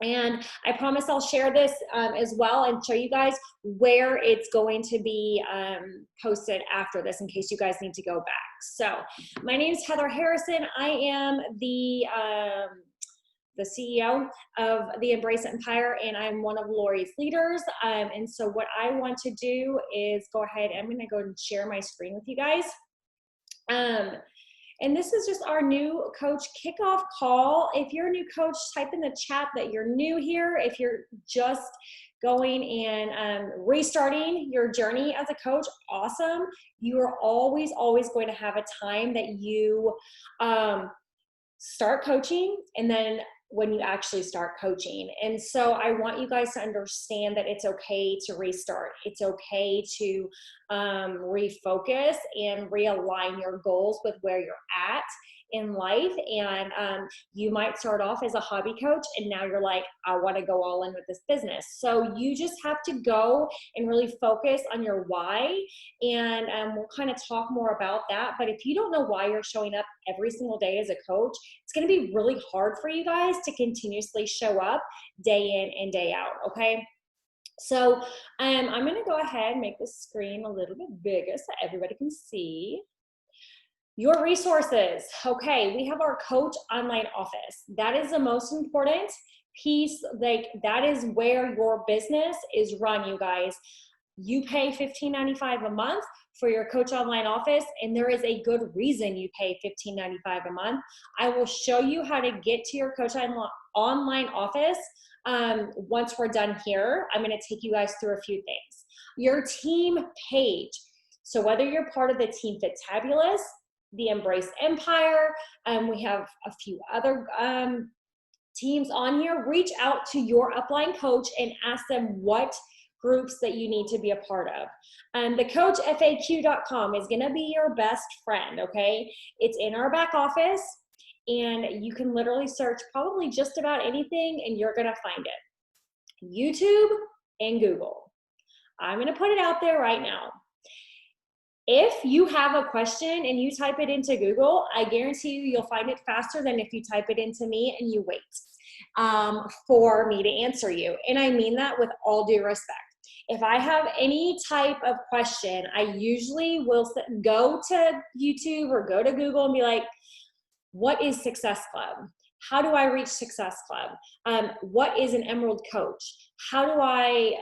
And I promise I'll share this as well and show you guys where it's going to be posted after this in case you guys need to go back. So my name is Heather Harrison. I am the CEO of the Embrace Empire, and I'm one of Lori's leaders. And so what I want to do is go ahead, I'm gonna go and share my screen with you guys. And this is just our new coach kickoff call. If you're a new coach, type in the chat that you're new here. If you're just going and restarting your journey as a coach, awesome. You are always going to have a time that you start coaching and then when you actually start coaching. And so I want you guys to understand that it's okay to restart. It's okay to refocus and realign your goals with where you're at in life. And you might start off as a hobby coach and now you're like, I want to go all in with this business. So you just have to go and really focus on your why. And we'll kind of talk more about that. But if you don't know why you're showing up every single day as a coach, it's going to be really hard for you guys to continuously show up day in and day out. Okay. So I'm going to go ahead and make the screen a little bit bigger so everybody can see. Your resources. Okay, we have our coach online office. That is the most important piece. Like that is where your business is run, you guys. You pay $15.95 a month for your coach online office, and there is a good reason you pay $15.95 a month. I will show you how to get to your coach online office once we're done here. I'm going to take you guys through a few things. Your team page. So whether you're part of the Team Fitabulous, the Embrace Empire, we have a few other teams on here. Reach out to your upline coach and ask them what groups that you need to be a part of. TheCoachFAQ.com is gonna be your best friend, okay? It's in our back office and you can literally search probably just about anything and you're gonna find it. YouTube and Google. I'm gonna put it out there right now. If you have a question and you type it into Google, I guarantee you'll find it faster than if you type it into me and you wait for me to answer you. And I mean that with all due respect. If I have any type of question, I usually will go to YouTube or go to Google and be like, what is Success Club? How do I reach Success Club? What is an Emerald Coach? How do I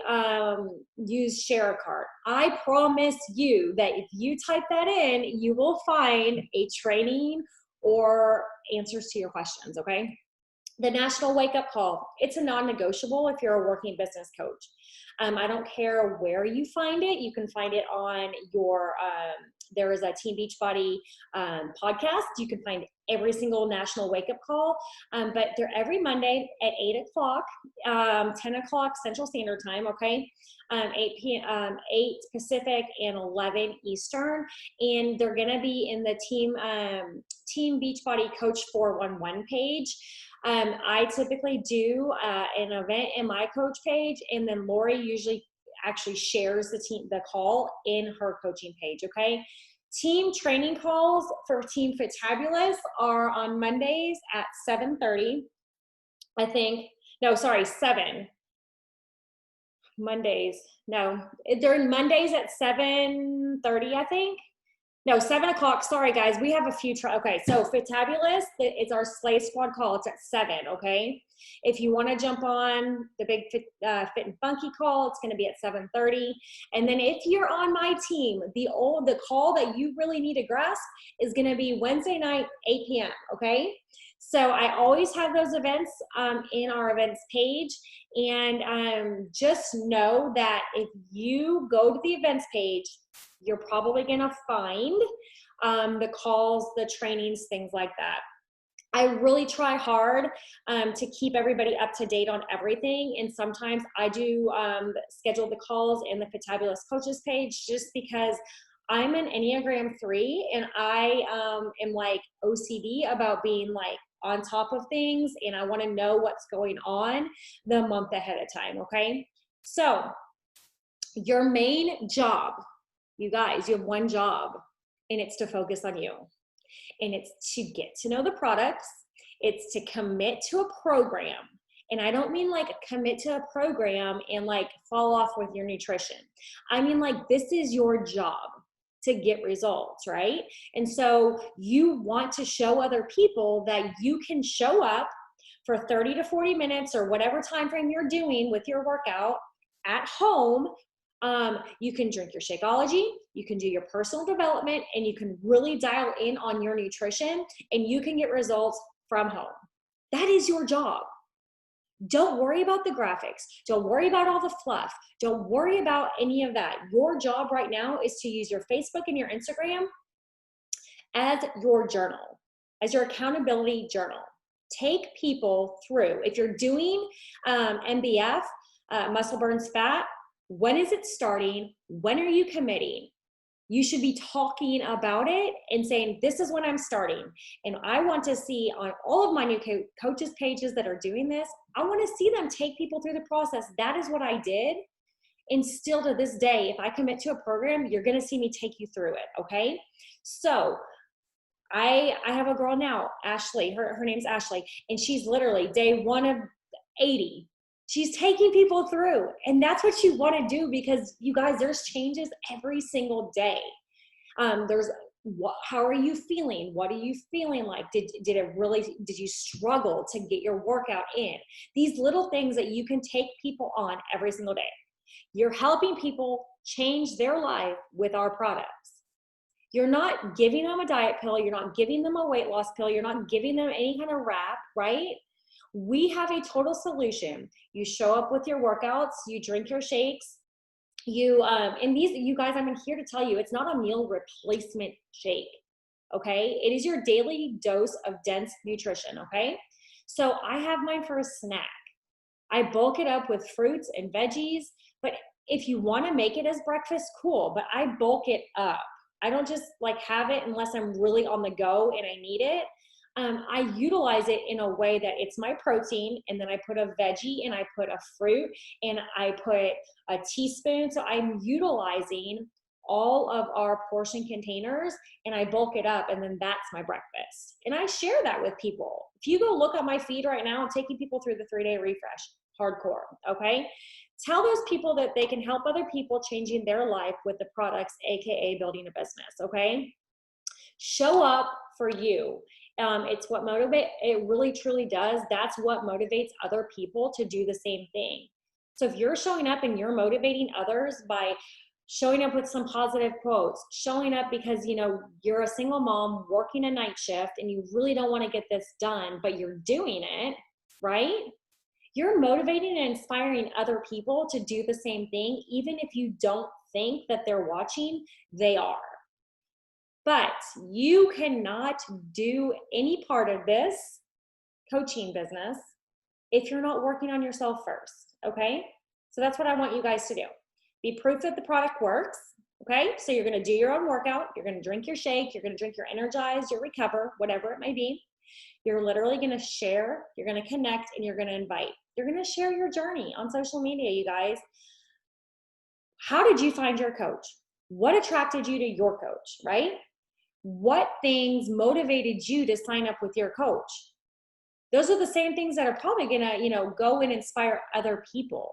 use Share a Cart? I promise you that if you type that in, you will find a training or answers to your questions, okay? The National Wake Up Call, it's a non-negotiable if you're a working business coach. I don't care where you find it. You can find it on your, there is a Team Beachbody podcast. You can find every single National Wake Up Call, but they're every Monday at 8 o'clock, 10 o'clock Central Standard Time, okay? 8 Pacific and 11 Eastern. And they're gonna be in the Team Beachbody Coach 411 page. I typically do an event in my coach page, and then Lori usually actually shares the call in her coaching page, okay? Team training calls for Team Fitabulous are on Mondays at 7:30. I think, no, sorry, 7. Mondays, no, they're Mondays at 7:30, I think. No, 7 o'clock. Sorry, guys. We have a few. Okay, so Fitabulous, it's our Slay Squad call. It's at 7, okay? If you want to jump on the big Fit and Funky call, it's going to be at 7:30. And then if you're on my team, the call that you really need to grasp is going to be Wednesday night, 8 p.m., okay? So I always have those events in our events page. And just know that if you go to the events page, you're probably gonna find the calls, the trainings, things like that. I really try hard to keep everybody up to date on everything. And sometimes I do schedule the calls in the Fitabulous Coaches page just because I'm an Enneagram 3 and I am like OCD about being like on top of things, and I wanna know what's going on the month ahead of time, okay? So your main job, you guys, you have one job, and it's to focus on you. And it's to get to know the products. It's to commit to a program. And I don't mean like commit to a program and like fall off with your nutrition. I mean like this is your job to get results, right? And so you want to show other people that you can show up for 30 to 40 minutes or whatever time frame you're doing with your workout at home. You can drink your Shakeology, you can do your personal development, and you can really dial in on your nutrition, and you can get results from home. That is your job. Don't worry about the graphics. Don't worry about all the fluff. Don't worry about any of that. Your job right now is to use your Facebook and your Instagram as your journal, as your accountability journal. Take people through. If you're doing MBF, muscle burns fat, when is it starting? When are you committing? You should be talking about it and saying, this is when I'm starting. And I want to see on all of my new coaches pages that are doing this, I want to see them take people through the process. That is what I did. And still to this day, if I commit to a program, you're going to see me take you through it. Okay. So I have a girl now, Ashley, her name's Ashley, and she's literally day 1 of 80. She's taking people through, and that's what you want to do, because you guys, there's changes every single day. How are you feeling? What are you feeling like? Did you struggle to get your workout in? These little things that you can take people on every single day. You're helping people change their life with our products. You're not giving them a diet pill. You're not giving them a weight loss pill. You're not giving them any kind of wrap, right? We have a total solution. You show up with your workouts, you drink your shakes, you guys, I'm here to tell you, it's not a meal replacement shake, okay? It is your daily dose of dense nutrition, okay? So I have mine for a snack. I bulk it up with fruits and veggies, but if you want to make it as breakfast, cool, but I bulk it up. I don't just like have it unless I'm really on the go and I need it. I utilize it in a way that it's my protein, and then I put a veggie and I put a fruit and I put a teaspoon. So I'm utilizing all of our portion containers and I bulk it up, and then that's my breakfast. And I share that with people. If you go look at my feed right now, I'm taking people through the 3-day refresh, hardcore, okay? Tell those people that they can help other people changing their life with the products, AKA building a business, okay? Show up for you. It's what motivates, it really truly does. That's what motivates other people to do the same thing. So if you're showing up and you're motivating others by showing up with some positive quotes, showing up because, you're a single mom working a night shift and you really don't want to get this done, but you're doing it, right? You're motivating and inspiring other people to do the same thing, even if you don't think that they're watching, they are. But you cannot do any part of this coaching business if you're not working on yourself first, okay? So that's what I want you guys to do. Be proof that the product works, okay? So you're gonna do your own workout, you're gonna drink your shake, you're gonna drink your Energize, your Recover, whatever it may be. You're literally gonna share, you're gonna connect, and you're gonna invite. You're gonna share your journey on social media, you guys. How did you find your coach? What attracted you to your coach, right? What things motivated you to sign up with your coach? Those are the same things that are probably gonna, go and inspire other people,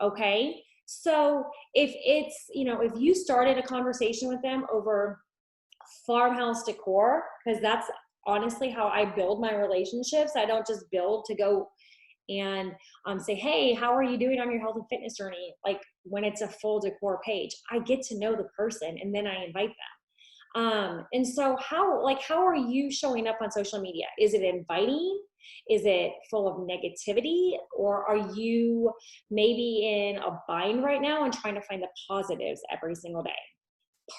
okay? So if it's, if you started a conversation with them over farmhouse decor, because that's honestly how I build my relationships. I don't just build to go and say, hey, how are you doing on your health and fitness journey? Like when it's a full decor page, I get to know the person and then I invite them. And so how are you showing up on social media? Is it inviting? Is it full of negativity? Or are you maybe in a bind right now and trying to find the positives every single day?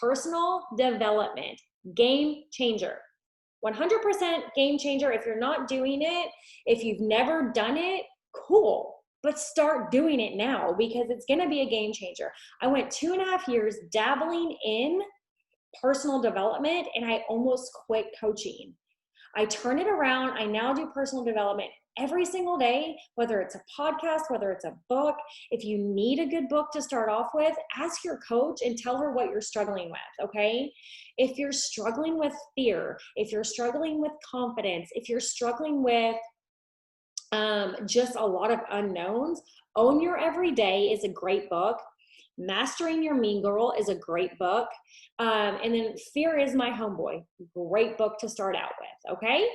Personal development, game changer. 100% game changer. If you're not doing it, if you've never done it, cool. But start doing it now, because it's going to be a game changer. I went 2.5 years dabbling in personal development and I almost quit coaching. I turn it around. I now do personal development every single day, whether it's a podcast, whether it's a book. If you need a good book to start off with, ask your coach and tell her what you're struggling with, okay? If you're struggling with fear, if you're struggling with confidence, if you're struggling with just a lot of unknowns. Own Your Everyday is a great book. Mastering Your Mean Girl is a great book. And then Fear is My Homeboy, great book to start out with, okay?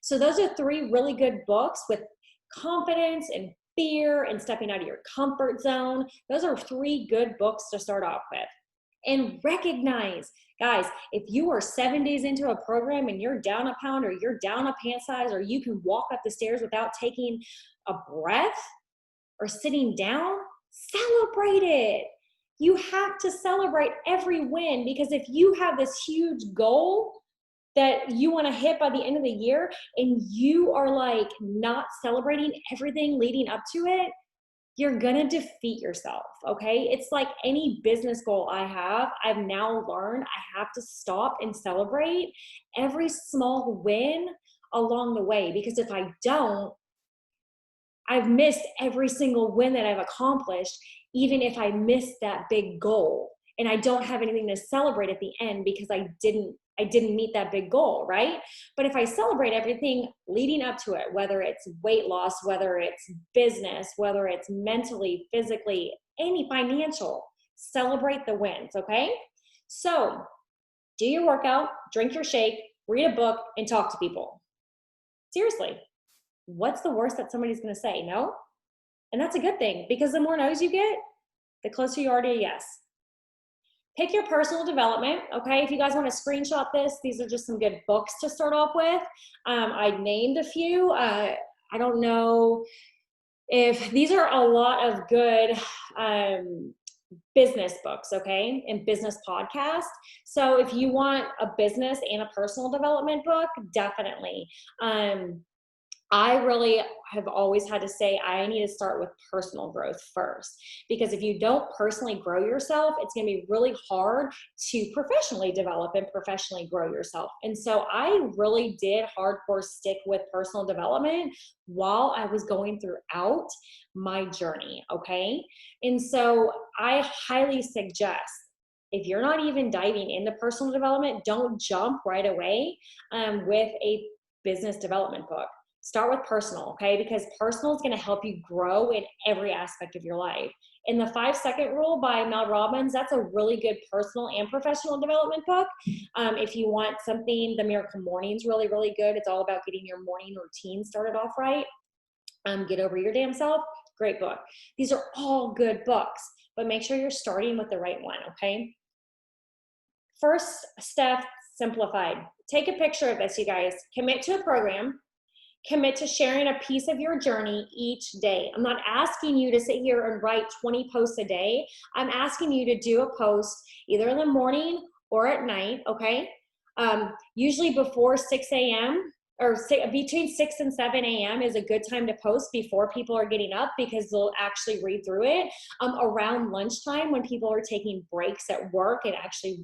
So those are 3 really good books with confidence and fear and stepping out of your comfort zone. Those are 3 good books to start off with. And recognize, guys, if you are 7 days into a program and you're down a pound or you're down a pant size or you can walk up the stairs without taking a breath or sitting down, celebrate it. You have to celebrate every win, because if you have this huge goal that you want to hit by the end of the year and you are like not celebrating everything leading up to it, you're going to defeat yourself, okay? It's like any business goal I've now learned I have to stop and celebrate every small win along the way, because if I don't, I've missed every single win that I've accomplished, even if I missed that big goal. And I don't have anything to celebrate at the end because I didn't meet that big goal, right? But if I celebrate everything leading up to it, whether it's weight loss, whether it's business, whether it's mentally, physically, any financial, celebrate the wins, okay? So do your workout, drink your shake, read a book, and talk to people. Seriously, what's the worst that somebody's gonna say? No? And that's a good thing, because the more no's you get, the closer you are to a yes. Pick your personal development, okay? If you guys want to screenshot this, these are just some good books to start off with. I named a few. I don't know if these are a lot of good business books, okay, and business podcasts. So if you want a business and a personal development book, definitely. I really have always had to say I need to start with personal growth first, because if you don't personally grow yourself, it's going to be really hard to professionally develop and professionally grow yourself. And so I really did hardcore stick with personal development while I was going throughout my journey, okay? And so I highly suggest, if you're not even diving into personal development, don't jump right away with a business development book. Start with personal, okay? Because personal is going to help you grow in every aspect of your life. In the 5-Second Rule by Mel Robbins, that's a really good personal and professional development book. If you want something, The Miracle Morning is really, really good. It's all about getting your morning routine started off right. Get Over Your Damn Self, great book. These are all good books, but make sure you're starting with the right one, okay? First step, simplified. Take a picture of this, you guys. Commit to a program. Commit to sharing a piece of your journey each day. I'm not asking you to sit here and write 20 posts a day. I'm asking you to do a post either in the morning or at night, okay? Usually before 6 a.m. or between 6 and 7 a.m. is a good time to post before people are getting up, because they'll actually read through it. Around lunchtime, when people are taking breaks at work and actually,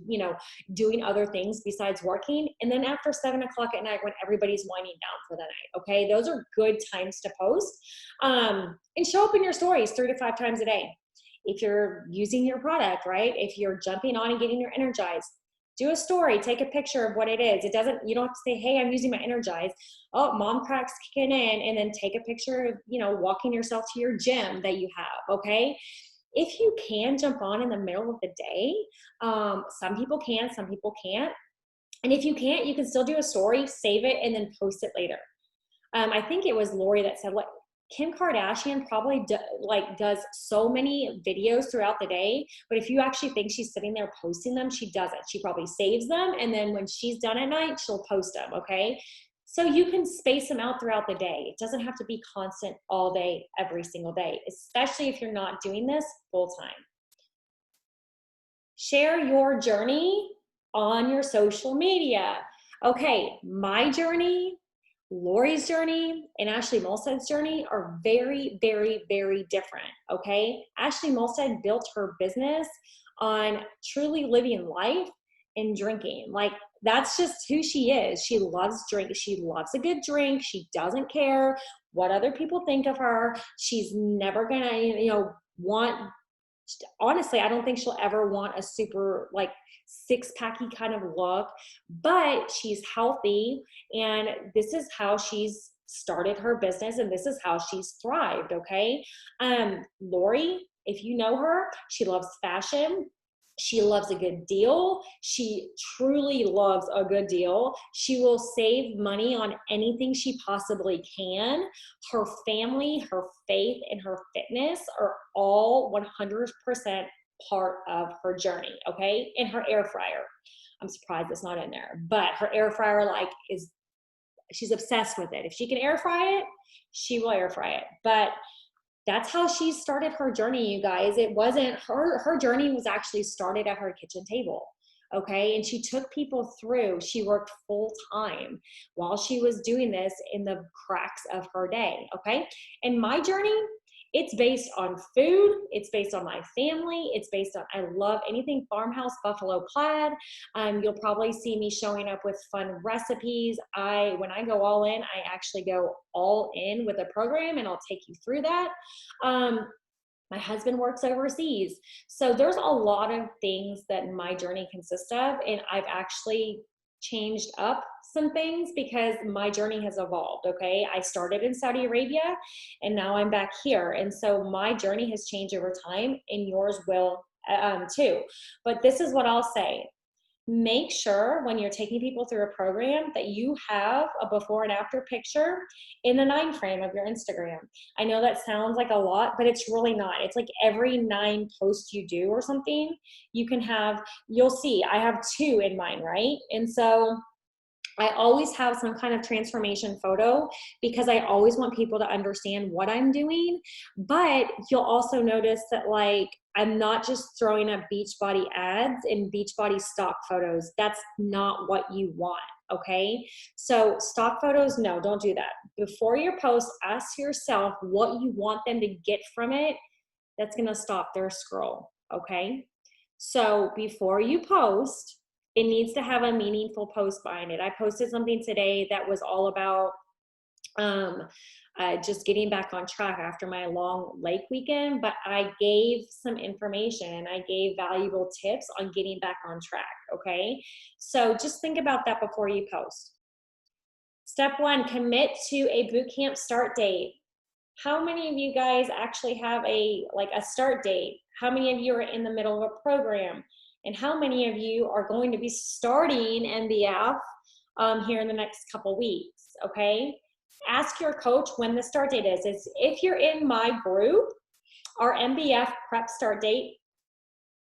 doing other things besides working. And then after 7 o'clock at night, when everybody's winding down for the night, okay? Those are good times to post. And show up in your stories 3 to 5 times a day. If you're using your product, right? If you're jumping on and getting your Energize, do a story, take a picture of what it is. You don't have to say, hey, I'm using my Energize. Oh, mom cracks kicking in, and then take a picture of, walking yourself to your gym that you have, okay? If you can jump on in the middle of the day, some people can, some people can't. And if you can't, you can still do a story, save it, and then post it later. I think it was Lori that said, Kim Kardashian probably does so many videos throughout the day, but if you actually think she's sitting there posting them, she doesn't. She probably saves them, and then when she's done at night, she'll post them, okay? So you can space them out throughout the day. It doesn't have to be constant all day, every single day, especially if you're not doing this full time. Share your journey on your social media. Okay, my journey, Lori's journey, and Ashley Molstad's journey are very, very, very different, okay? Ashley Molstad built her business on truly living life and drinking. That's just who she is. She loves drink. She loves a good drink. She doesn't care what other people think of her. She's never gonna, honestly, I don't think she'll ever want a super six-packy kind of look, but she's healthy, and this is how she's started her business, and this is how she's thrived, okay? Lori, if you know her, she loves fashion. She loves a good deal. She truly loves a good deal. She will save money on anything she possibly can. Her family, her faith, and her fitness are all 100% part of her journey, okay? And her air fryer. I'm surprised it's not in there, but her air fryer she's obsessed with it. If she can air fry it, she will air fry it. But that's how she started her journey, you guys. It wasn't her journey was actually started at her kitchen table. Okay. And she took people through, she worked full time while she was doing this in the cracks of her day. Okay. And my journey, it's based on food. It's based on my family. It's based on, I love anything farmhouse, buffalo plaid. You'll probably see me showing up with fun recipes. When I go all in, I actually go all in with a program, and I'll take you through that. My husband works overseas. So there's a lot of things that my journey consists of, and I've actually changed up some things because my journey has evolved, okay? I started in Saudi Arabia, and now I'm back here. And so my journey has changed over time, and yours will too. But this is what I'll say. Make sure when you're taking people through a program that you have a before and after picture in the 9 frame of your Instagram. I know that sounds like a lot, but it's really not. It's like every 9 posts you do or something, you'll see, I have 2 in mine, right? And so I always have some kind of transformation photo because I always want people to understand what I'm doing. But you'll also notice that I'm not just throwing up Beachbody ads and Beachbody stock photos. That's not what you want, okay? So stock photos, no, don't do that. Before your post, ask yourself what you want them to get from it. That's gonna stop their scroll, okay? So before you post, it needs to have a meaningful post behind it. I posted something today that was all about just getting back on track after my long lake weekend, but I gave some information and I gave valuable tips on getting back on track, okay? So just think about that before you post. Step 1, commit to a boot camp start date. How many of you guys actually have a start date? How many of you are in the middle of a program? And how many of you are going to be starting MBF here in the next couple weeks, okay? Ask your coach when the start date is. If you're in my group, our MBF prep start date,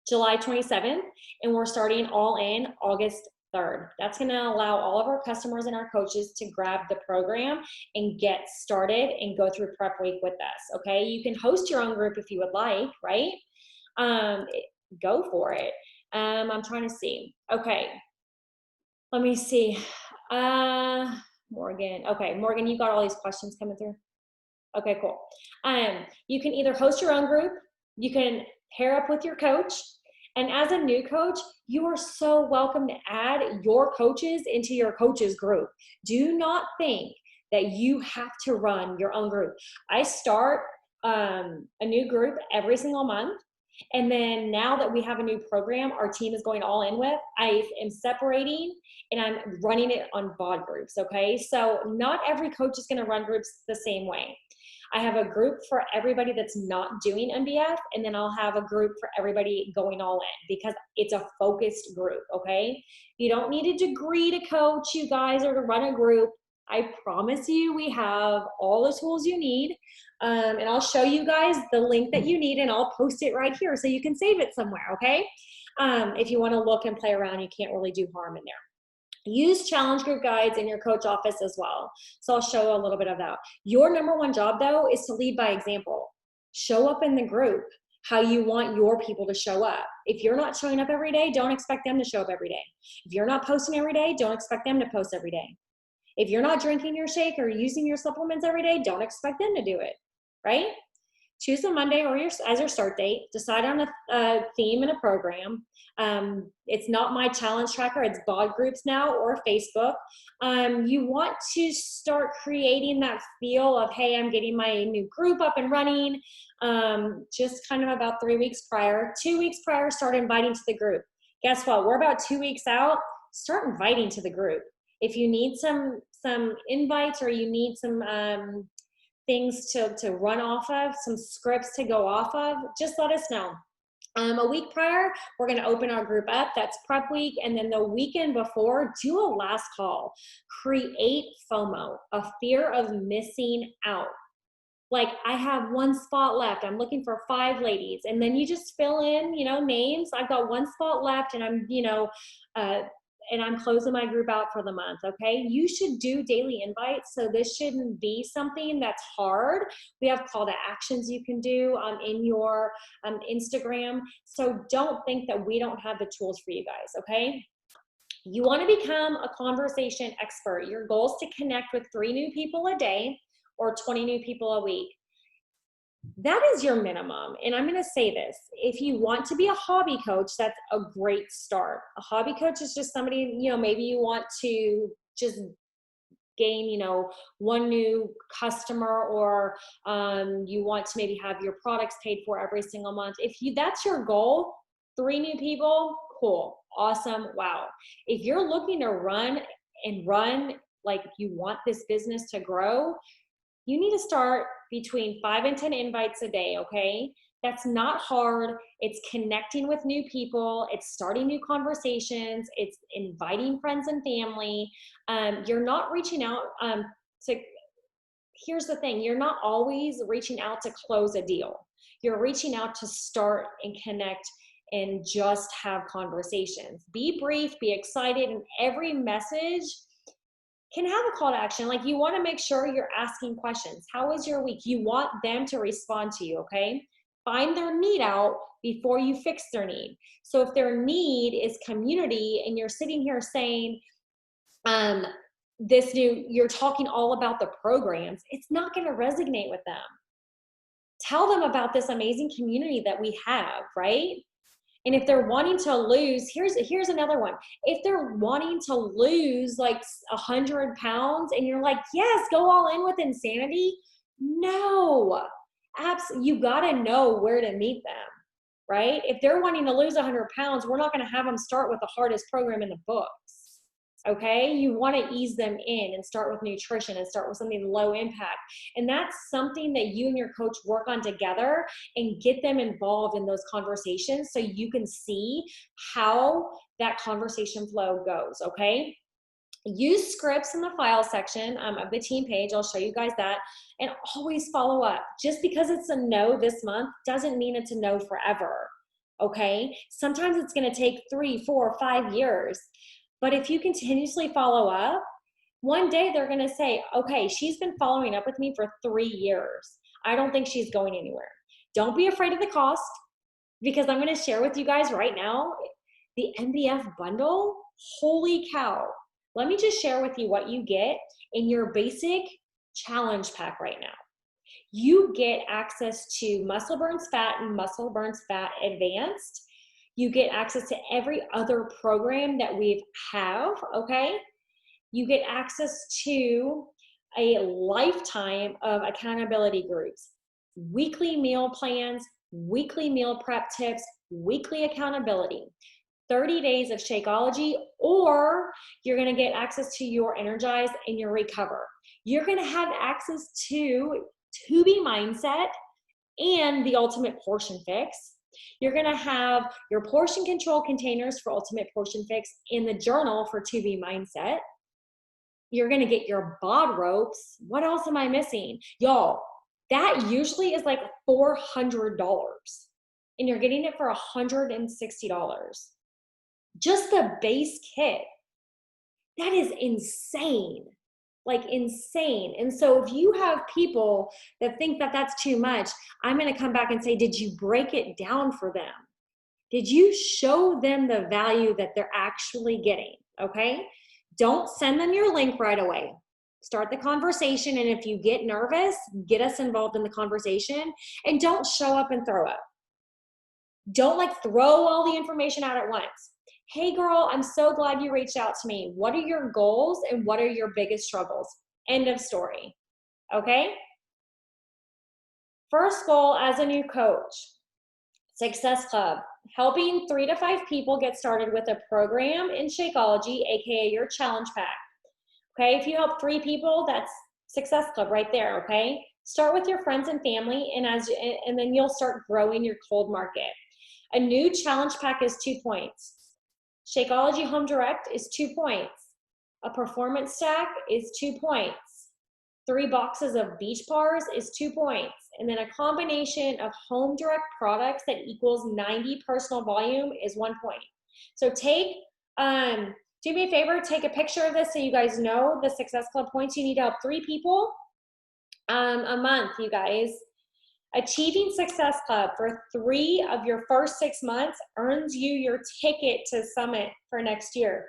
July 27th, and we're starting all in August 3rd. That's gonna allow all of our customers and our coaches to grab the program and get started and go through prep week with us, okay? You can host your own group if you would like, right? Go for it. I'm trying to see. Okay, let me see. Morgan. Okay, Morgan, you got all these questions coming through? Okay, cool. You can either host your own group, you can pair up with your coach, and as a new coach, you are so welcome to add your coaches into your coaches group. Do not think that you have to run your own group. I start a new group every single month. And then now that we have a new program our team is going all in with, I am separating and I'm running it on VOD groups, okay? So not every coach is gonna run groups the same way. I have a group for everybody that's not doing MBF, and then I'll have a group for everybody going all in because it's a focused group, okay? You don't need a degree to coach, you guys, or to run a group. I promise you we have all the tools you need. And I'll show you guys the link that you need, and I'll post it right here so you can save it somewhere, okay? If you want to look and play around, you can't really do harm in there. Use challenge group guides in your coach office as well. So I'll show a little bit of that. Your number one job, though, is to lead by example. Show up in the group how you want your people to show up. If you're not showing up every day, don't expect them to show up every day. If you're not posting every day, don't expect them to post every day. If you're not drinking your shake or using your supplements every day, don't expect them to do it, right? Choose a Monday as your start date. Decide on a theme and a program. It's not my challenge tracker. It's VOD groups now or Facebook. You want to start creating that feel of, hey, I'm getting my new group up and running. Just kind of about 3 weeks prior. 2 weeks prior, start inviting to the group. Guess what? We're about 2 weeks out. Start inviting to the group. If you need some some invites or you need some things to run off of, some scripts to go off of, just let us know. A week prior, we're going to open our group up. That's prep week. And then the weekend before, do a last call. Create FOMO, a fear of missing out. Like, I have one spot left. I'm looking for 5 ladies. And then you just fill in, names. I've got one spot left and and I'm closing my group out for the month, okay? You should do daily invites, so this shouldn't be something that's hard. We have call to actions you can do in your Instagram, so don't think that we don't have the tools for you guys, okay? You wanna become a conversation expert. Your goal is to connect with 3 new people a day or 20 new people a week. That is your minimum. And I'm going to say this, if you want to be a hobby coach, that's a great start. A hobby coach is just somebody, maybe you want to just gain, one new customer, or you want to maybe have your products paid for every single month. That's your goal, 3 new people, cool, awesome, wow. If you're looking to run, like you want this business to grow, you need to start between 5 and 10 invites a day, okay? That's not hard. It's connecting with new people. It's starting new conversations. It's inviting friends and family. You're not reaching out here's the thing, you're not always reaching out to close a deal. You're reaching out to start and connect and just have conversations. Be brief, be excited, and every message can have a call to action. Like, you want to make sure you're asking questions. How was your week? You want them to respond to you, okay? Find their need out before you fix their need. So if their need is community and you're sitting here saying, you're talking all about the programs, it's not going to resonate with them. Tell them about this amazing community that we have, right? And if they're wanting to lose, here's another one. If they're wanting to lose like 100 pounds and you're like, yes, go all in with insanity. No, absolutely. You got to know where to meet them, right? If they're wanting to lose 100 pounds, we're not going to have them start with the hardest program in the books. Okay, you want to ease them in and start with nutrition and start with something low impact. And that's something that you and your coach work on together and get them involved in those conversations so you can see how that conversation flow goes, okay? Use scripts in the file section of the team page. I'll show you guys that. And always follow up. Just because it's a no this month doesn't mean it's a no forever, okay? Sometimes it's going to take 3, 4, 5 years. But if you continuously follow up, one day they're going to say, okay, she's been following up with me for 3 years. I don't think she's going anywhere. Don't be afraid of the cost, because I'm going to share with you guys right now, the MBF bundle, holy cow. Let me just share with you what you get in your basic challenge pack right now. You get access to Muscle Burns Fat and Muscle Burns Fat Advanced. You get access to every other program that we have, okay? You get access to a lifetime of accountability groups, weekly meal plans, weekly meal prep tips, weekly accountability, 30 days of Shakeology, or you're gonna get access to your Energize and your Recover. You're gonna have access to Tubi Mindset and the Ultimate Portion Fix. You're gonna have your portion control containers for Ultimate Portion Fix in the journal for Tubi Mindset. You're gonna get your bod ropes. What else am I missing? Y'all, that usually is like $400 and you're getting it for $160. Just the base kit. That is insane. Like insane. And so if you have people that think that that's too much, I'm going to come back and say, did you break it down for them? Did you show them the value that they're actually getting? Okay. Don't send them your link right away. Start the conversation. And if you get nervous, get us involved in the conversation, and don't show up and throw up. Don't like throw all the information out at once. Hey girl, I'm so glad you reached out to me. What are your goals and what are your biggest struggles? End of story. Okay? First goal as a new coach, Success Club, helping 3 to 5 people get started with a program in Shakeology, aka your challenge pack. Okay, if you help 3 people, that's Success Club right there, okay? Start with your friends and family, and then you'll start growing your cold market. A new challenge pack is 2 points. Shakeology Home Direct is 2 points. A performance stack is 2 points. 3 boxes of beach bars is 2 points. And then a combination of Home Direct products that equals 90 personal volume is 1 point. So do me a favor, take a picture of this so you guys know the Success Club points. You need to help 3 people a month, you guys. Achieving Success Club for 3 of your first 6 months earns you your ticket to Summit for next year.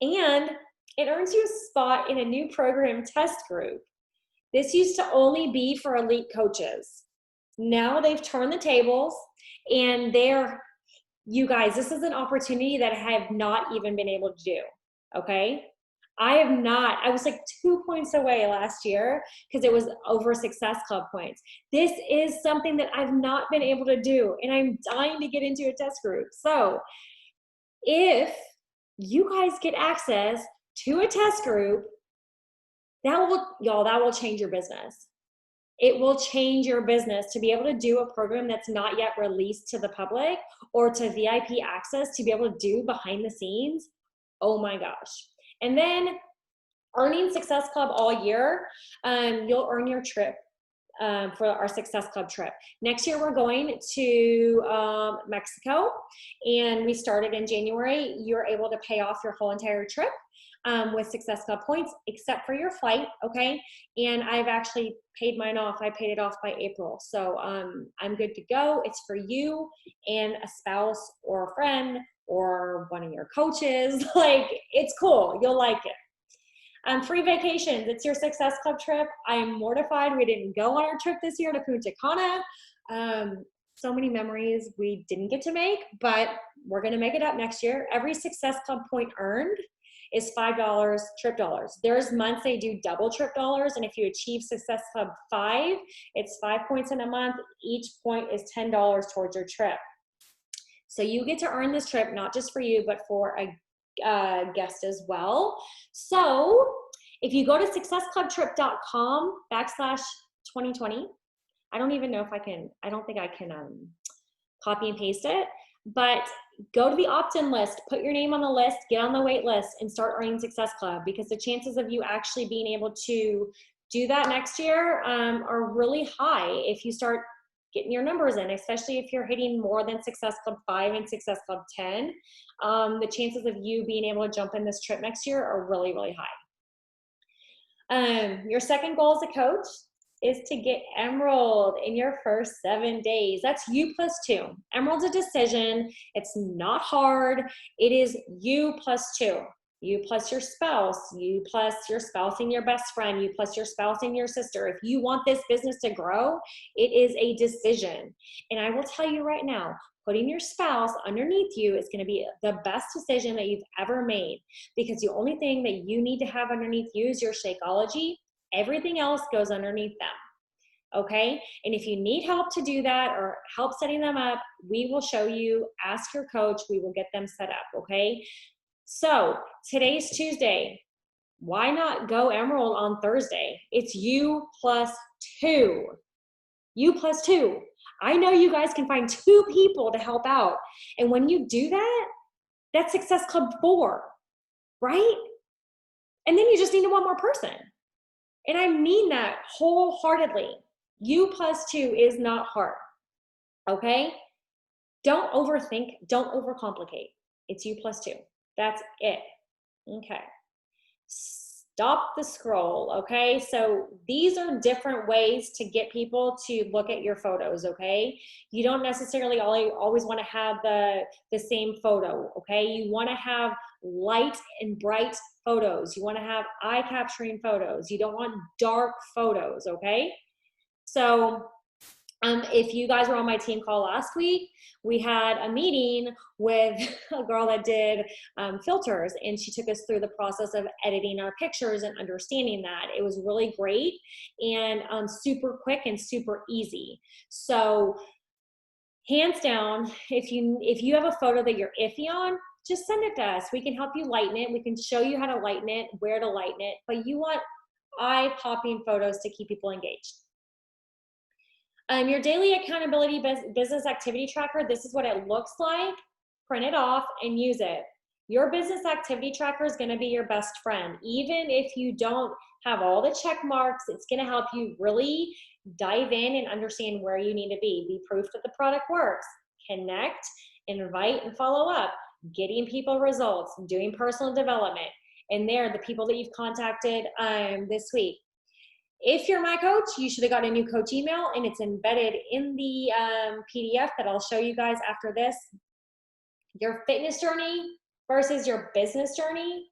And it earns you a spot in a new program test group. This used to only be for elite coaches. Now they've turned the tables, and you guys, this is an opportunity that I have not even been able to do, okay? I was like 2 points away last year because it was over Success Club points. This is something that I've not been able to do, and I'm dying to get into a test group. So if you guys get access to a test group, that will change your business. It will change your business to be able to do a program that's not yet released to the public, or to VIP access to be able to do behind the scenes. Oh my gosh. And then earning Success Club all year, you'll earn your trip for our Success Club trip. Next year, we're going to Mexico, and we started in January. You're able to pay off your whole entire trip with Success Club points, except for your flight, okay? And I've actually paid mine off. I paid it off by April. So I'm good to go. It's for you and a spouse or a friend or one of your coaches. Like, it's cool. You'll like it. Free vacations. It's your Success Club trip. I am mortified we didn't go on our trip this year to Punta Cana. So many memories we didn't get to make, but we're going to make it up next year. Every Success Club point earned is $5 trip dollars. There's months they do double trip dollars, and if you achieve Success Club 5, it's 5 points in a month. Each point is $10 towards your trip. So you get to earn this trip, not just for you, but for a guest as well. So if you go to successclubtrip.com/2020, I don't even know if I can, I don't think I can copy and paste it, but go to the opt-in list, put your name on the list, get on the wait list, and start earning Success Club, because the chances of you actually being able to do that next year are really high if you start getting your numbers in, especially if you're hitting more than Success Club 5 and Success Club 10. The chances of you being able to jump in this trip next year are really, really high. Your second goal as a coach is to get Emerald in your first 7 days. That's you plus 2. Emerald's a decision. It's not hard. It is you plus 2. You plus your spouse, you plus your spouse and your best friend, you plus your spouse and your sister. If you want this business to grow, it is a decision. And I will tell you right now, putting your spouse underneath you is going to be the best decision that you've ever made, because the only thing that you need to have underneath you is your Shakeology. Everything else goes underneath them. Okay? And if you need help to do that or help setting them up, we will show you. Ask your coach. We will get them set up. Okay? So today's Tuesday. Why not go Emerald on Thursday? It's you plus 2. You plus 2. I know you guys can find 2 people to help out. And when you do that, that's Success Club 4, right? And then you just need 1 more person. And I mean that wholeheartedly. You plus 2 is not hard, okay? Don't overthink, don't overcomplicate. It's you plus 2. That's it, okay? Stop the scroll, okay? So these are different ways to get people to look at your photos, okay? You don't necessarily always want to have the same photo, okay? You want to have light and bright photos. You want to have eye-capturing photos. You don't want dark photos, okay? So if you guys were on my team call last week, we had a meeting with a girl that did filters, and she took us through the process of editing our pictures and understanding that. It was really great and super quick and super easy. So hands down, if you have a photo that you're iffy on, just send it to us. We can help you lighten it. We can show you how to lighten it, where to lighten it, but you want eye-popping photos to keep people engaged. Your daily accountability business activity tracker, this is what it looks like. Print it off and use it. Your business activity tracker is going to be your best friend. Even if you don't have all the check marks, it's going to help you really dive in and understand where you need to be proof that the product works, connect, invite, and follow up, getting people results, doing personal development. And they're the people that you've contacted this week. If you're my coach, you should have got a new coach email, and it's embedded in the PDF that I'll show you guys after this. Your fitness journey versus your business journey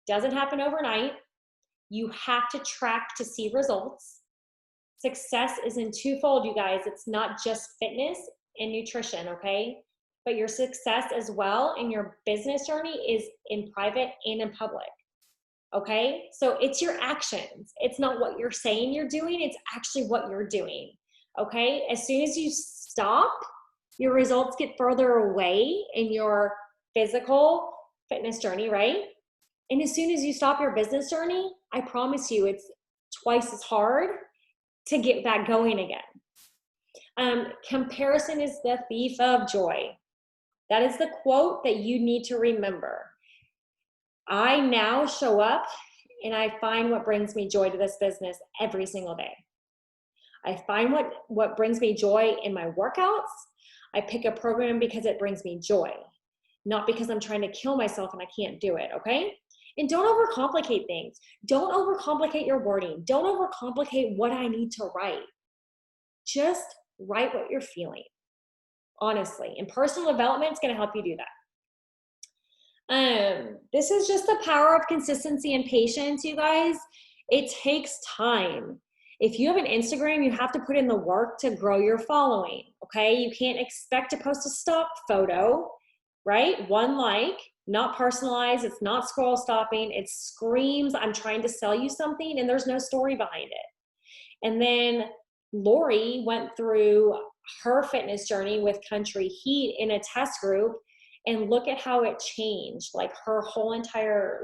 doesn't happen overnight. You have to track to see results. Success is in twofold, you guys. It's not just fitness and nutrition, okay? But your success as well in your business journey is in private and in public. Okay, so it's your actions. It's not what you're saying you're doing, it's actually what you're doing. Okay, as soon as you stop, your results get further away in your physical fitness journey, right? And as soon as you stop your business journey, I promise you it's twice as hard to get back going again. Comparison is the thief of joy. That is the quote that you need to remember. I now show up and I find what brings me joy to this business every single day. I find what brings me joy in my workouts. I pick a program because it brings me joy, not because I'm trying to kill myself and I can't do it, okay? And don't overcomplicate things. Don't overcomplicate your wording. Don't overcomplicate what I need to write. Just write what you're feeling, honestly. And personal development is going to help you do that. This is just the power of consistency and patience, you guys. It takes time. If you have an Instagram, you have to put in the work to grow your following, okay? You can't expect to post a stock photo, right? One like, not personalized, it's not scroll stopping, it screams, I'm trying to sell you something, and there's no story behind it. And then Lori went through her fitness journey with Country Heat in a test group, and look at how it changed. Like her whole entire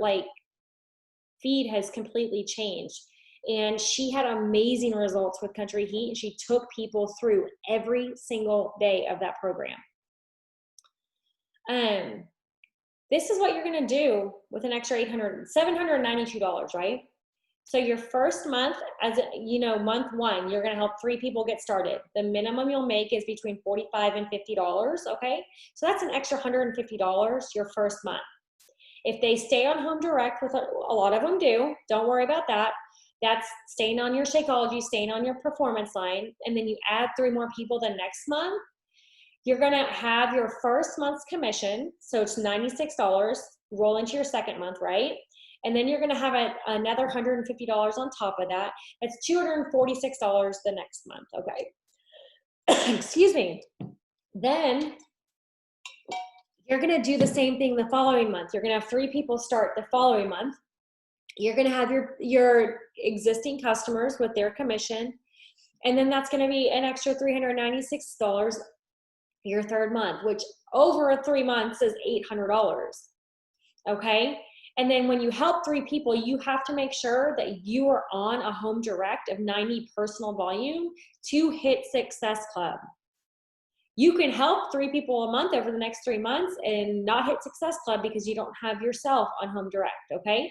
feed has completely changed. And she had amazing results with Country Heat, and she took people through every single day of that program. This is what you're gonna do with an extra $792, right? So your first month, as you know, month one, you're gonna help 3 people get started. The minimum you'll make is between $45 and $50, okay? So that's an extra $150 your first month. If they stay on Home Direct, with a lot of them do, don't worry about that. That's staying on your Shakeology, staying on your performance line, and then you add 3 more people the next month, you're gonna have your first month's commission, so it's $96, roll into your second month, right? And then you're gonna have another $150 on top of that. That's $246 the next month, okay? Excuse me. Then you're gonna do the same thing the following month. You're gonna have 3 people start the following month. You're gonna have your existing customers with their commission, and then that's gonna be an extra $396 your third month, which over 3 months is $800, okay? And then when you help 3 people, you have to make sure that you are on a Home Direct of 90 personal volume to hit Success Club. You can help 3 people a month over the next 3 months and not hit Success Club because you don't have yourself on Home Direct, okay?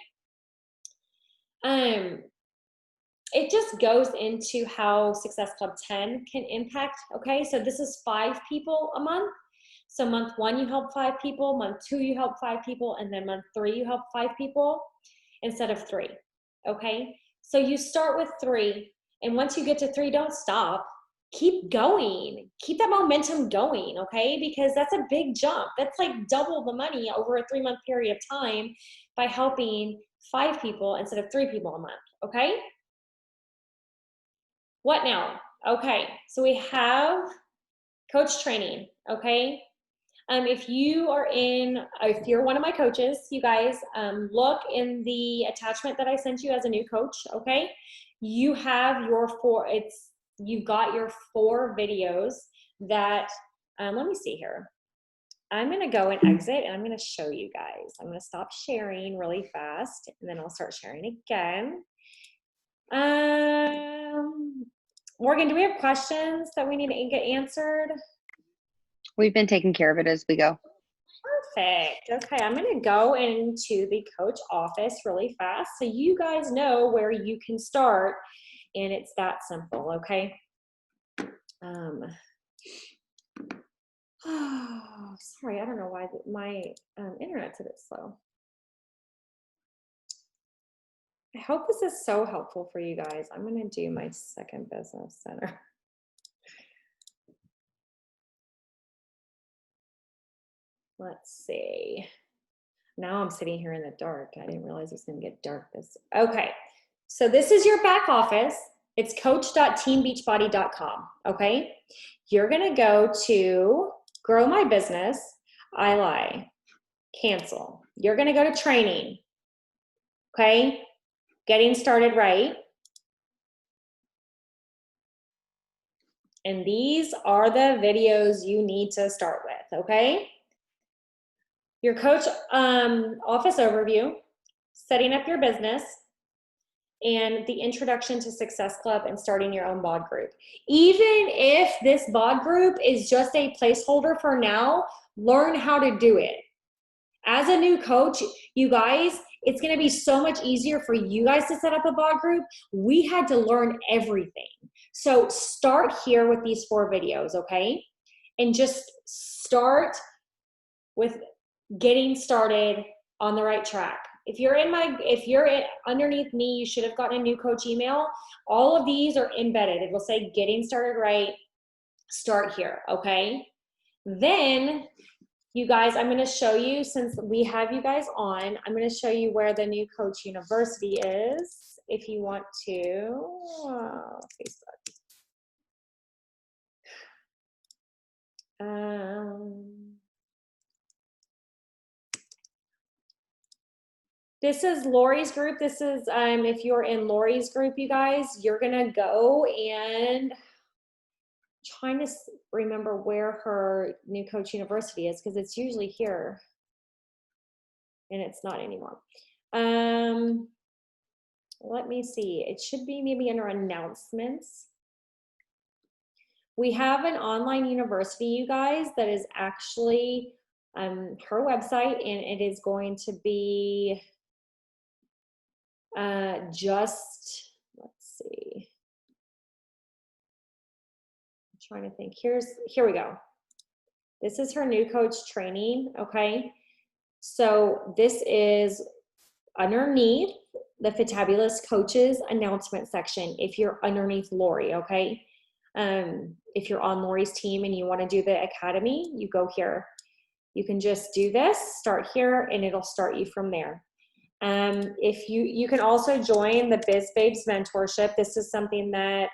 It just goes into how Success Club 10 can impact, okay? So this is 5 people a month. So month 1, you help 5 people, month 2, you help 5 people, and then month 3, you help 5 people instead of 3, okay? So you start with 3, and once you get to 3, don't stop. Keep going. Keep that momentum going, okay? Because that's a big jump. That's like double the money over a 3-month period of time by helping 5 people instead of 3 people a month, okay? What now? Okay, so we have coach training, okay? If you're one of my coaches, you guys, look in the attachment that I sent you as a new coach, okay? You have you've got your 4 videos that, let me see here. I'm going to go and exit, and I'm going to show you guys. I'm going to stop sharing really fast, and then I'll start sharing again. Morgan, do we have questions that we need to get answered? We've been taking care of it as we go. Perfect. Okay, I'm going to go into the coach office really fast so you guys know where you can start, and it's that simple, okay? Oh, sorry, I don't know why my internet's a bit slow. I hope this is so helpful for you guys. I'm going to do my second business center. Let's see. Now I'm sitting here in the dark. I didn't realize it was going to get dark. Okay. So this is your back office. It's coach.teambeachbody.com. Okay. You're going to go to grow my business. I lie. Cancel. You're going to go to training. Okay. Getting started right. And these are the videos you need to start with. Okay. Your coach office overview, setting up your business, and the introduction to Success Club and starting your own bod group. Even if this bod group is just a placeholder for now, learn how to do it. As a new coach, you guys, it's going to be so much easier for you guys to set up a bod group. We had to learn everything. So start here with these 4 videos, okay? And just start with getting started on the right track. If you're underneath me, you should have gotten a new coach email. All of these are embedded. It will say getting started right. Start here, okay? Then, you guys, I'm going to show you, since we have you guys on, I'm going to show you where the New Coach University is. If you want to, Facebook. This is Lori's group. This is, if you're in Lori's group, you guys, you're gonna go and trying to remember where her New Coach University is, because it's usually here and it's not anymore. Let me see. It should be maybe under announcements. We have an online university, you guys, that is actually her website, and it is going to be let's see. I'm trying to think. Here we go. This is her new coach training, okay? So this is underneath the Fantabulous Coaches announcement section if you're underneath Lori, okay? If you're on Lori's team and you want to do the academy, you go here. You can just do this, start here, and it'll start you from there. If you can also join the Biz Babes mentorship. This is something that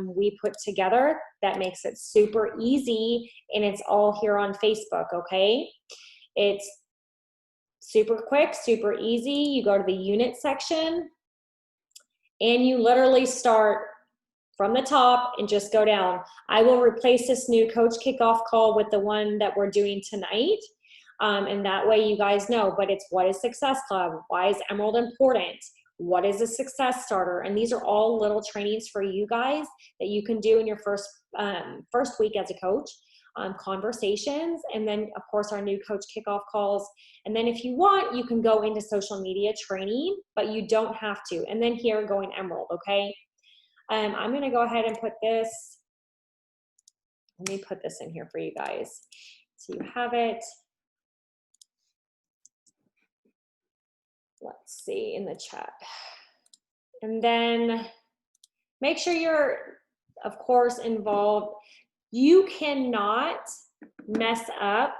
we put together that makes it super easy, and it's all here on Facebook, okay? It's super quick, super easy. You go to the unit section and you literally start from the top and just go down. I will replace this new coach kickoff call with the one that we're doing tonight. And that way you guys know, but it's what is Success Club? Why is Emerald important? What is a success starter? And these are all little trainings for you guys that you can do in your first week as a coach. Conversations, and then of course our new coach kickoff calls. And then if you want, you can go into social media training, but you don't have to. And then here going Emerald, okay? I'm gonna go ahead and put this, let me put this in here for you guys. So you have it. Let's see in the chat. And then make sure you're, of course, involved. You cannot mess up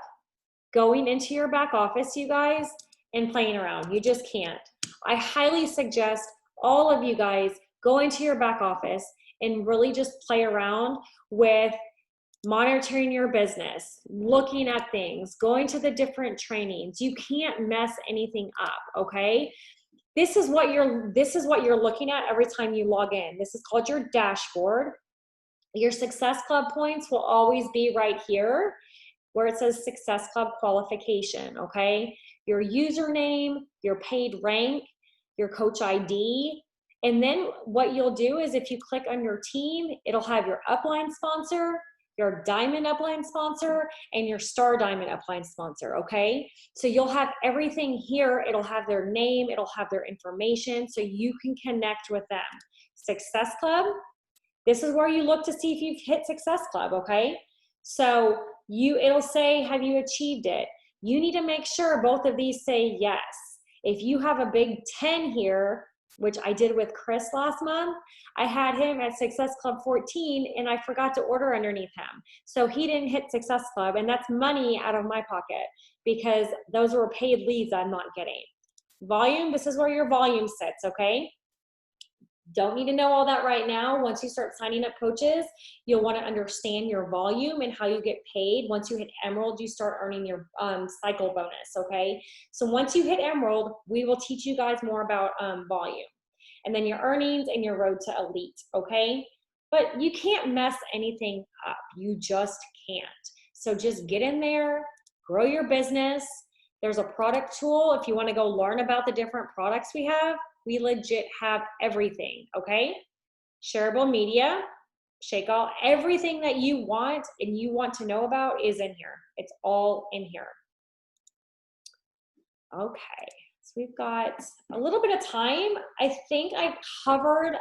going into your back office, you guys, and playing around. You just can't. I highly suggest all of you guys go into your back office and really just play around with monitoring your business, looking at things, going to the different trainings. You can't mess anything up, okay? This is what you're looking at every time you log in. This is called your dashboard. Your Success Club points will always be right here where it says Success Club qualification, okay? Your username, your paid rank, your coach ID, and then what you'll do is if you click on your team, it'll have your upline sponsor, your diamond upline sponsor, and your star diamond upline sponsor, okay? So you'll have everything here. It'll have their name, it'll have their information, so you can connect with them. Success Club, this is where you look to see if you've hit Success Club, okay? So it'll say, have you achieved it? You need to make sure both of these say yes. If you have a big 10 here, which I did with Chris last month, I had him at Success Club 14 and I forgot to order underneath him. So he didn't hit Success Club, and that's money out of my pocket because those were paid leads I'm not getting. Volume, this is where your volume sits, okay? Don't need to know all that right now. Once you start signing up coaches, you'll want to understand your volume and how you get paid. Once you hit Emerald, you start earning your cycle bonus, okay? So once you hit Emerald, we will teach you guys more about volume. And then your earnings and your road to elite, okay? But you can't mess anything up. You just can't. So just get in there, grow your business. There's a product tool if you want to go learn about the different products we have. We legit have everything, okay? Shareable media, Shakeall, everything that you want and you want to know about is in here. It's all in here. Okay, so we've got a little bit of time. I think I covered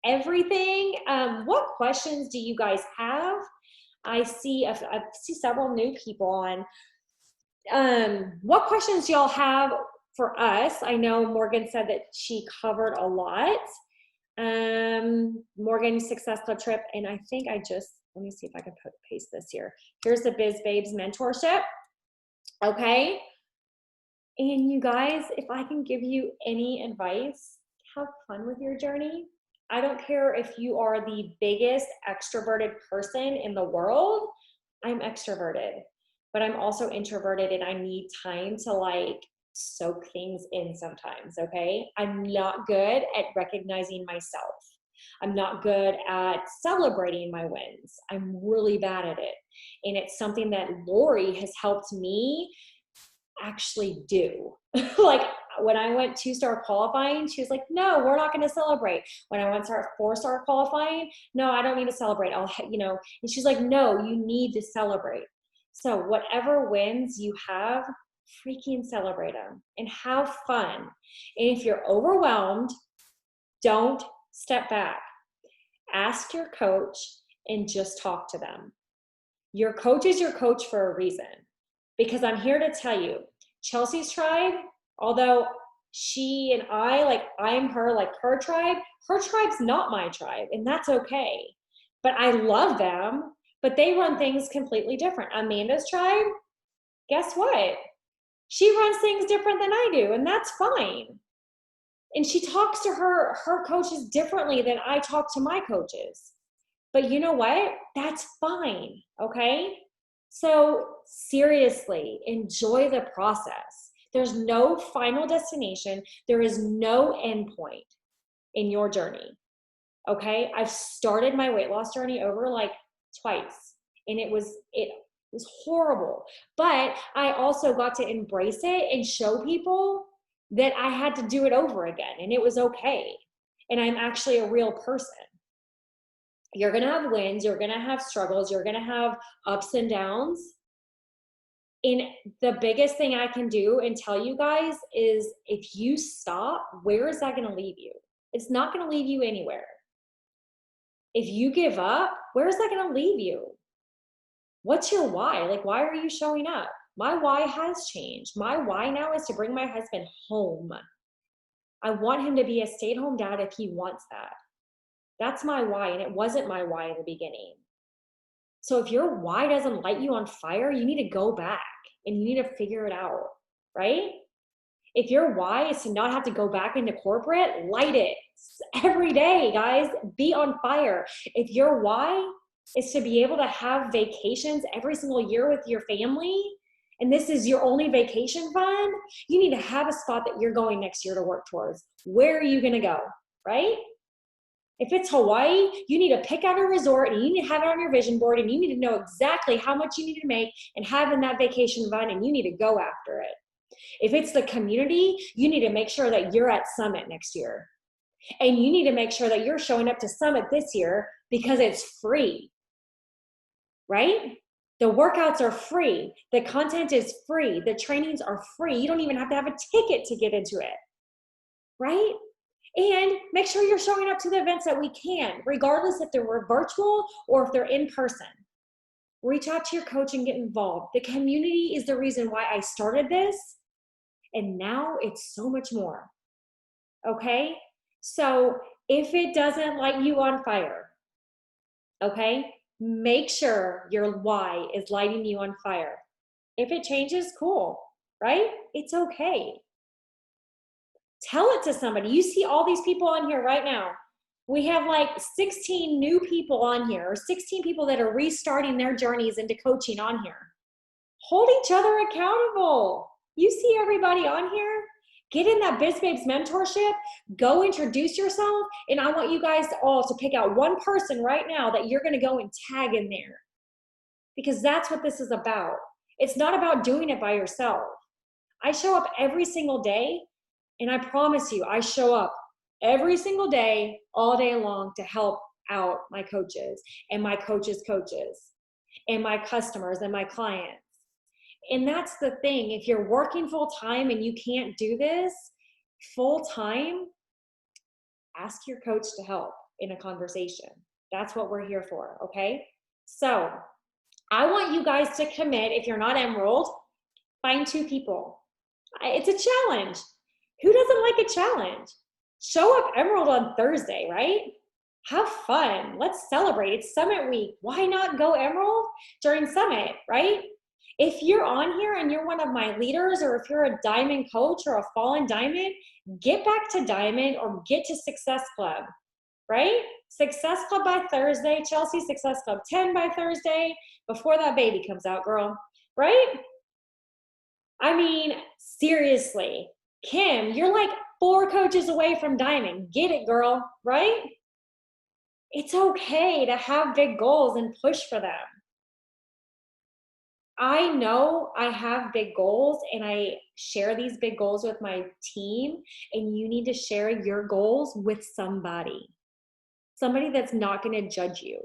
everything. What questions do you guys have? I see several new people on. What questions do y'all have for us? I know Morgan said that she covered a lot. Morgan Success Club trip, and I think let me see if I can paste this here. Here's the Biz Babes mentorship. Okay. And you guys, if I can give you any advice, have fun with your journey. I don't care if you are the biggest extroverted person in the world. I'm extroverted, but I'm also introverted and I need time to like soak things in sometimes, okay? I'm not good at recognizing myself. I'm not good at celebrating my wins. I'm really bad at it. And it's something that Lori has helped me actually do. Like when I went 2-star qualifying, she was like, no, we're not going to celebrate. When I went to 4-star qualifying, no, I don't need to celebrate. And she's like, no, you need to celebrate. So whatever wins you have, freaking celebrate them and have fun. And if you're overwhelmed, don't step back. Ask your coach and just talk to them. Your coach is your coach for a reason, because I'm here to tell you, Chelsea's tribe, although she and I, like I'm her, like her tribe's not my tribe, and that's okay. But I love them, but they run things completely different. Amanda's tribe, guess what? She runs things different than I do, and that's fine. And she talks to her coaches differently than I talk to my coaches. But you know what? That's fine, okay? So seriously, enjoy the process. There's no final destination. There is no end point in your journey, okay? I've started my weight loss journey over like twice, and it was horrible. But I also got to embrace it and show people that I had to do it over again, and it was okay. And I'm actually a real person. You're going to have wins, you're going to have struggles, you're going to have ups and downs. And the biggest thing I can do and tell you guys is if you stop, where is that going to leave you? It's not going to leave you anywhere. If you give up, where is that going to leave you? What's your why? Like, why are you showing up? My why has changed. My why now is to bring my husband home. I want him to be a stay-at-home dad if he wants that. That's my why, and it wasn't my why in the beginning. So if your why doesn't light you on fire, you need to go back and you need to figure it out, right? If your why is to not have to go back into corporate, light it every day, guys. Be on fire. If your why is to be able to have vacations every single year with your family, and this is your only vacation fund, you need to have a spot that you're going next year to work towards. Where are you going to go, right? If it's Hawaii, you need to pick out a resort and you need to have it on your vision board and you need to know exactly how much you need to make and have in that vacation fund and you need to go after it. If it's the community, you need to make sure that you're at Summit next year. And you need to make sure that you're showing up to Summit this year because it's free, right? The workouts are free. The content is free. The trainings are free. You don't even have to have a ticket to get into it, right? And make sure you're showing up to the events that we can, regardless if they're virtual or if they're in person. Reach out to your coach and get involved. The community is the reason why I started this, and now it's so much more, okay? So if it doesn't light you on fire, okay, make sure your why is lighting you on fire. If it changes, cool, right? It's okay. Tell it to somebody. You see all these people on here right now. We have like 16 new people on here, or 16 people that are restarting their journeys into coaching on here. Hold each other accountable. You see everybody on here? Get in that BizBabes mentorship. Go introduce yourself. And I want you guys all to pick out one person right now that you're going to go and tag in there. Because that's what this is about. It's not about doing it by yourself. I show up every single day. And I promise you, I show up every single day, all day long to help out my coaches and my coaches' coaches and my customers and my clients. And that's the thing. If you're working full time and you can't do this full time, ask your coach to help in a conversation. That's what we're here for, okay? So I want you guys to commit. If you're not Emerald, find 2 people. It's a challenge. Who doesn't like a challenge? Show up Emerald on Thursday, right? Have fun. Let's celebrate. It's Summit Week. Why not go Emerald during Summit, right? If you're on here and you're one of my leaders, or if you're a diamond coach or a fallen diamond, get back to diamond or get to Success Club, right? Success Club by Thursday, Chelsea Success Club 10 by Thursday, before that baby comes out, girl, right? I mean, seriously. Kim, you're like 4 coaches away from diamond. Get it, girl, right? It's okay to have big goals and push for them. I know I have big goals and I share these big goals with my team, and you need to share your goals with somebody. Somebody that's not going to judge you.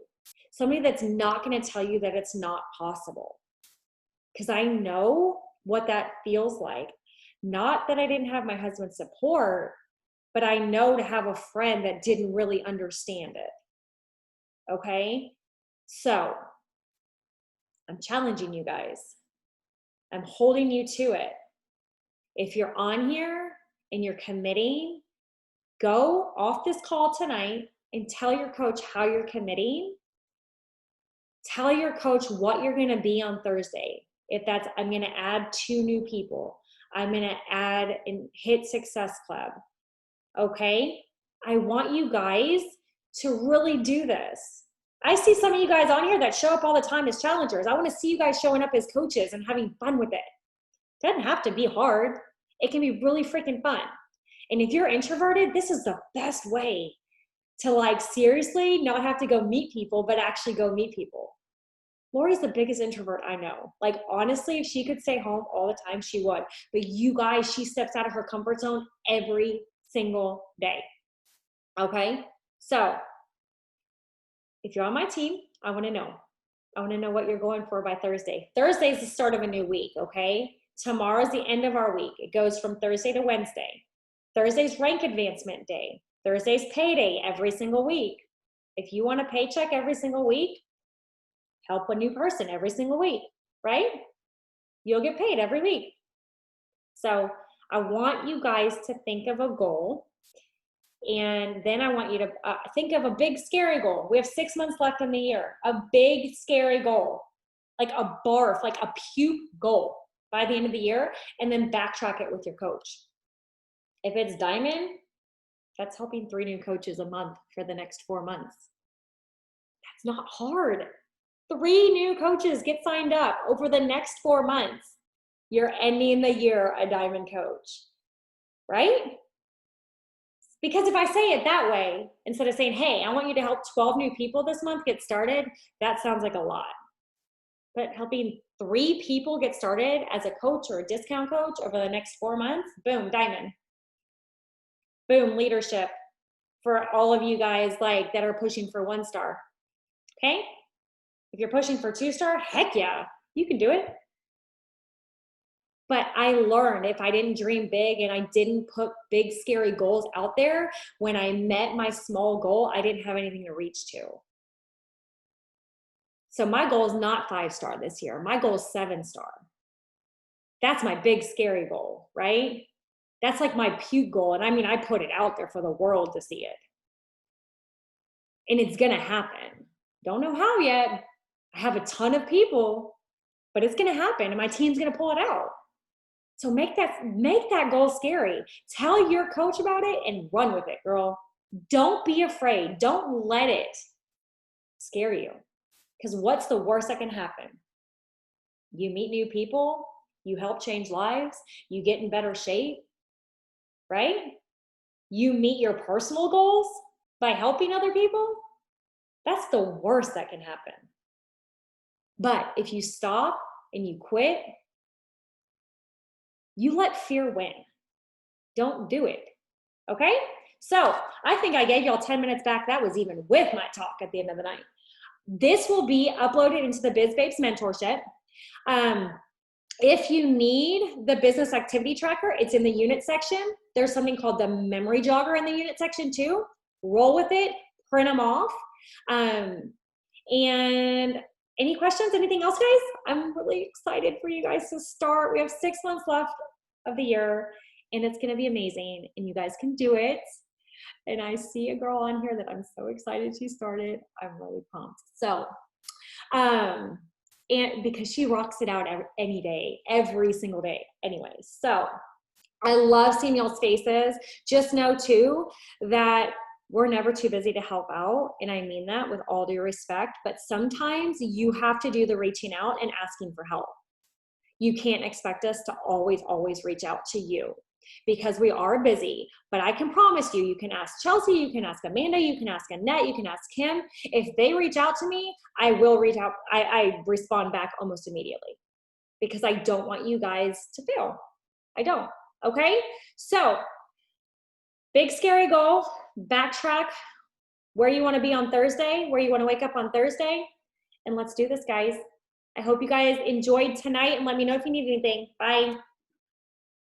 Somebody that's not going to tell you that it's not possible. Because I know what that feels like. Not that I didn't have my husband's support, but I know to have a friend that didn't really understand it. Okay? So, I'm challenging you guys. I'm holding you to it. If you're on here and you're committing, go off this call tonight and tell your coach how you're committing. Tell your coach what you're going to be on Thursday. If that's, I'm going to add 2 new people. I'm going to add and hit Success Club. Okay? I want you guys to really do this. I see some of you guys on here that show up all the time as challengers. I want to see you guys showing up as coaches and having fun with it. It doesn't have to be hard. It can be really freaking fun. And if you're introverted, this is the best way to like seriously not have to go meet people, but actually go meet people. Lori's the biggest introvert I know. Like, honestly, if she could stay home all the time, she would. But you guys, she steps out of her comfort zone every single day. Okay? So, if you're on my team, I want to know. I want to know what you're going for by Thursday. Thursday is the start of a new week, okay? Tomorrow's the end of our week. It goes from Thursday to Wednesday. Thursday's rank advancement day. Thursday's payday every single week. If you want a paycheck every single week, help a new person every single week, right? You'll get paid every week. So I want you guys to think of a goal, and then I want you to think of a big scary goal. We have 6 months left in the year. A big scary goal, like a barf, like a puke goal by the end of the year, and then backtrack it with your coach. If it's diamond, that's helping 3 new coaches a month for the next 4 months. That's not hard. 3 new coaches get signed up over the next 4 months. You're ending the year a diamond coach, right? Because if I say it that way, instead of saying, hey, I want you to help 12 new people this month get started, that sounds like a lot. But helping 3 people get started as a coach or a discount coach over the next 4 months, boom, diamond. Boom, leadership for all of you guys like that are pushing for 1 star. Okay? If you're pushing for 2 star, heck yeah, you can do it. But I learned if I didn't dream big and I didn't put big, scary goals out there, when I met my small goal, I didn't have anything to reach to. So my goal is not 5 star this year. My goal is 7 star. That's my big, scary goal, right? That's like my puke goal. And I mean, I put it out there for the world to see it. And it's going to happen. Don't know how yet. I have a ton of people, but it's going to happen and my team's going to pull it out. So make that goal scary. Tell your coach about it and run with it, girl. Don't be afraid. Don't let it scare you. Because what's the worst that can happen? You meet new people, you help change lives, you get in better shape, right? You meet your personal goals by helping other people. That's the worst that can happen. But if you stop and you quit, you let fear win. Don't do it. Okay? So I think I gave y'all 10 minutes back. That was even with my talk at the end of the night. This will be uploaded into the Biz Babes mentorship. If you need the business activity tracker, it's in the unit section. There's something called the memory jogger in the unit section too. Roll with it, print them off. And any questions, anything else, guys? I'm really excited for you guys to start. We have 6 months left of the year and it's gonna be amazing and you guys can do it. And I see a girl on here that I'm so excited she started. I'm really pumped. So, and because she rocks it out any day, every single day anyways. So I love seeing y'all's faces. Just know too that we're never too busy to help out. And I mean that with all due respect, but sometimes you have to do the reaching out and asking for help. You can't expect us to always reach out to you because we are busy, but I can promise you, you can ask Chelsea, you can ask Amanda, you can ask Annette, you can ask Kim. If they reach out to me, I will reach out. I respond back almost immediately because I don't want you guys to fail. I don't. Okay. So big scary goal, backtrack where you want to be on Thursday, where you want to wake up on Thursday. And let's do this, guys. I hope you guys enjoyed tonight and let me know if you need anything. Bye.